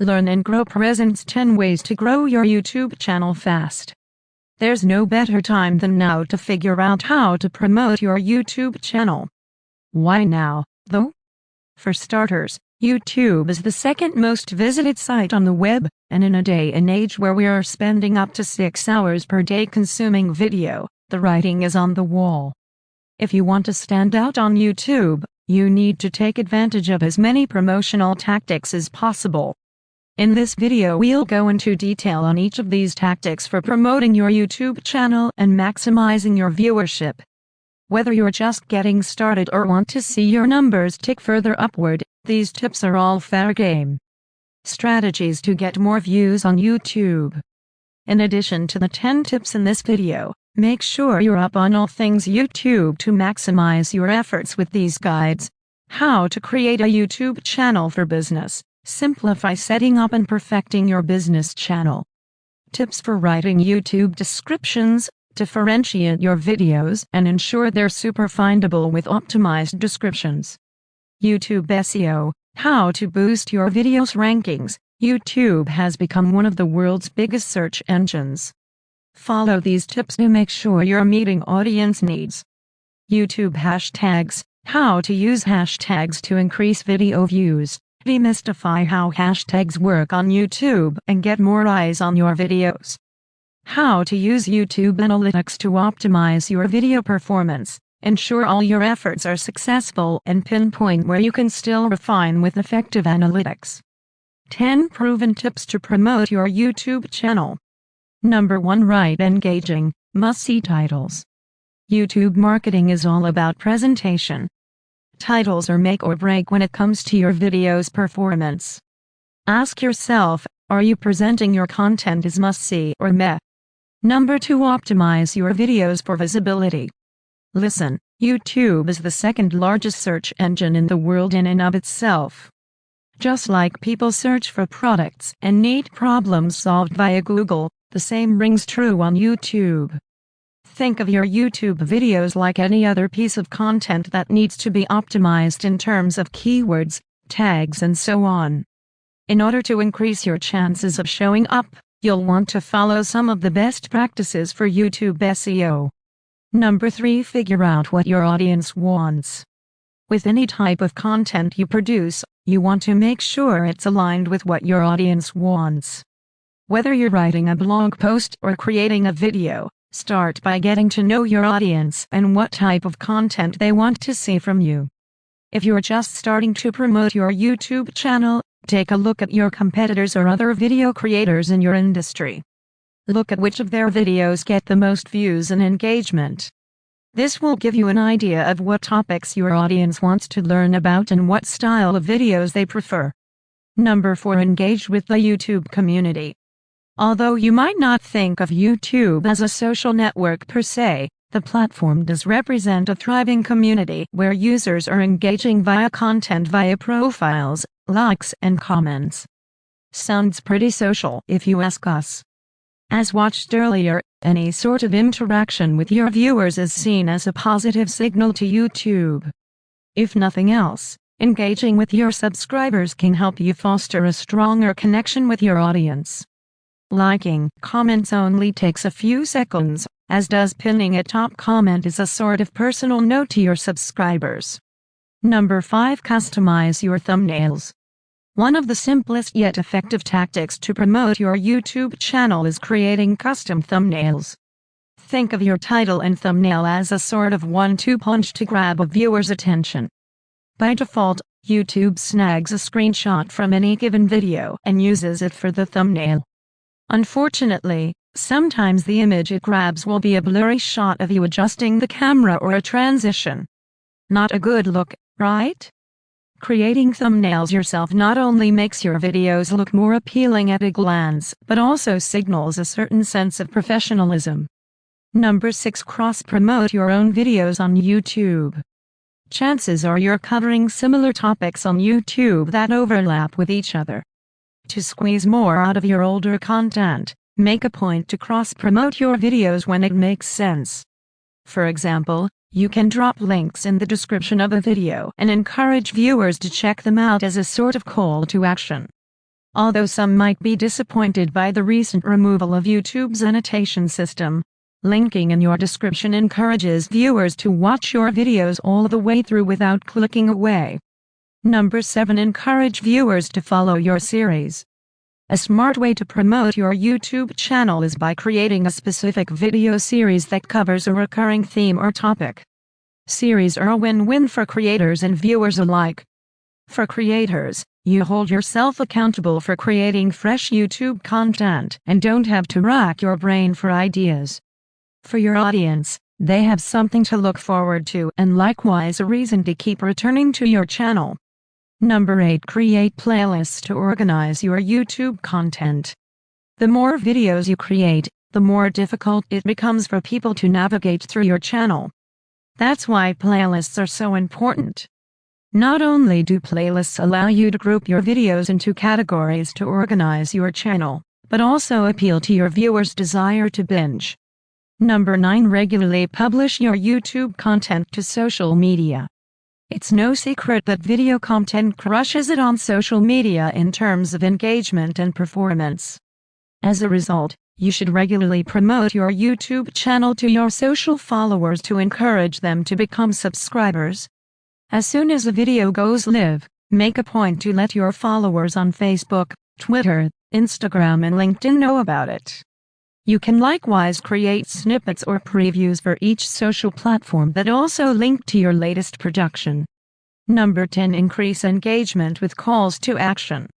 Learn and grow presence: 10 ways to grow your YouTube channel fast. There's no better time than now to figure out how to promote your YouTube channel. Why now, though? For starters, YouTube is the second most visited site on the web, and in a day and age where we are spending up to 6 hours per day consuming video, the writing is on the wall. If you want to stand out on YouTube, you need to take advantage of as many promotional tactics as possible. In this video we'll go into detail on each of these tactics for promoting your YouTube channel and maximizing your viewership. Whether you're just getting started or want to see your numbers tick further upward, these tips are all fair game. Strategies to get more views on YouTube. In addition to the 10 tips in this video, make sure you're up on all things YouTube to maximize your efforts with these guides. How to create a YouTube channel for business. Simplify setting up and perfecting your business channel. Tips for writing YouTube descriptions. Differentiate your videos and ensure they're super findable with optimized descriptions. YouTube SEO. How to boost your videos' rankings. YouTube has become one of the world's biggest search engines. Follow these tips to make sure you're meeting audience needs. YouTube hashtags. How to use hashtags to increase video views. Demystify how hashtags work on YouTube and get more eyes on your videos. How to use YouTube Analytics to optimize your video performance. Ensure all your efforts are successful and pinpoint where you can still refine with effective analytics. 10 proven tips to promote your YouTube channel. Number 1. Write engaging, must-see titles. YouTube marketing is all about presentation. Titles are make or break when it comes to your video's performance. Ask yourself, are you presenting your content as must-see or meh? Number 2. Optimize your videos for visibility. Listen, YouTube is the second largest search engine in the world in and of itself. Just like people search for products and need problems solved via Google, the same rings true on YouTube. Think of your YouTube videos like any other piece of content that needs to be optimized in terms of keywords, tags, and so on. In order to increase your chances of showing up, you'll want to follow some of the best practices for YouTube SEO. Number 3. Figure out what your audience wants. With any type of content you produce, you want to make sure it's aligned with what your audience wants. Whether you're writing a blog post or creating a video, start by getting to know your audience and what type of content they want to see from you. If you're just starting to promote your YouTube channel, take a look at your competitors or other video creators in your industry. Look at which of their videos get the most views and engagement. This will give you an idea of what topics your audience wants to learn about and what style of videos they prefer. Number 4. Engage with the YouTube community. Although you might not think of YouTube as a social network per se, the platform does represent a thriving community where users are engaging via content via profiles, likes, and comments. Sounds pretty social if you ask us. As watched earlier, any sort of interaction with your viewers is seen as a positive signal to YouTube. If nothing else, engaging with your subscribers can help you foster a stronger connection with your audience. Liking comments only takes a few seconds, as does pinning a top comment as a sort of personal note to your subscribers. Number 5. Customize your thumbnails. One of the simplest yet effective tactics to promote your YouTube channel is creating custom thumbnails. Think of your title and thumbnail as a sort of 1-2 punch to grab a viewer's attention. By default, YouTube snags a screenshot from any given video and uses it for the thumbnail. Unfortunately, sometimes the image it grabs will be a blurry shot of you adjusting the camera or a transition. Not a good look, right? Creating thumbnails yourself not only makes your videos look more appealing at a glance, but also signals a certain sense of professionalism. Number 6. Cross-promote your own videos on YouTube. Chances are you're covering similar topics on YouTube that overlap with each other. To squeeze more out of your older content, make a point to cross-promote your videos when it makes sense. For example, you can drop links in the description of a video and encourage viewers to check them out as a sort of call to action. Although some might be disappointed by the recent removal of YouTube's annotation system, linking in your description encourages viewers to watch your videos all the way through without clicking away. Number 7. Encourage viewers to follow your series. A smart way to promote your YouTube channel is by creating a specific video series that covers a recurring theme or topic. Series are a win-win for creators and viewers alike. For creators, you hold yourself accountable for creating fresh YouTube content and don't have to rack your brain for ideas. For your audience, they have something to look forward to and likewise a reason to keep returning to your channel. Number 8. Create playlists to organize your YouTube content. The more videos you create, the more difficult it becomes for people to navigate through your channel. That's why playlists are so important. Not only do playlists allow you to group your videos into categories to organize your channel, but also appeal to your viewers' desire to binge. Number 9. Regularly publish your YouTube content to social media. It's no secret that video content crushes it on social media in terms of engagement and performance. As a result, you should regularly promote your YouTube channel to your social followers to encourage them to become subscribers. As soon as a video goes live, make a point to let your followers on Facebook, Twitter, Instagram and LinkedIn know about it. You can likewise create snippets or previews for each social platform that also link to your latest production. Number 10. Increase engagement with calls to action.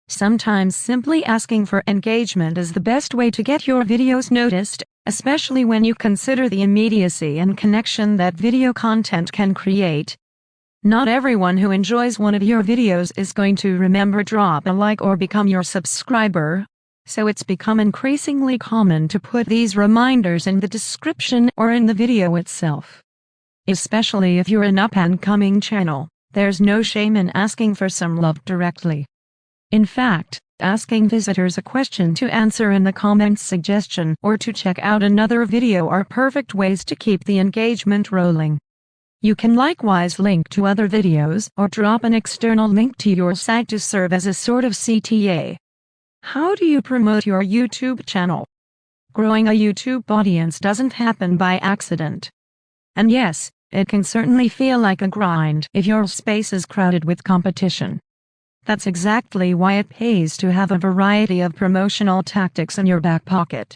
Sometimes simply asking for engagement is the best way to get your videos noticed, especially when you consider the immediacy and connection that video content can create. Not everyone who enjoys one of your videos is going to remember drop a like or become your subscriber. So it's become increasingly common to put these reminders in the description or in the video itself. Especially if you're an up-and-coming channel, there's no shame in asking for some love directly. In fact, asking visitors a question to answer in the comments suggestion or to check out another video are perfect ways to keep the engagement rolling. You can likewise link to other videos or drop an external link to your site to serve as a sort of CTA. How do you promote your YouTube channel? Growing a YouTube audience doesn't happen by accident. And yes, it can certainly feel like a grind if your space is crowded with competition. That's exactly why it pays to have a variety of promotional tactics in your back pocket.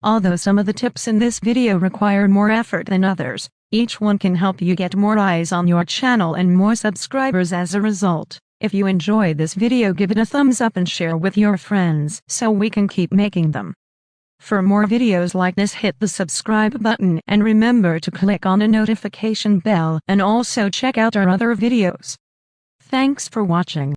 Although some of the tips in this video require more effort than others, each one can help you get more eyes on your channel and more subscribers as a result. If you enjoyed this video, give it a thumbs up and share with your friends so we can keep making them. For more videos like this, hit the subscribe button and remember to click on the notification bell and also check out our other videos. Thanks for watching.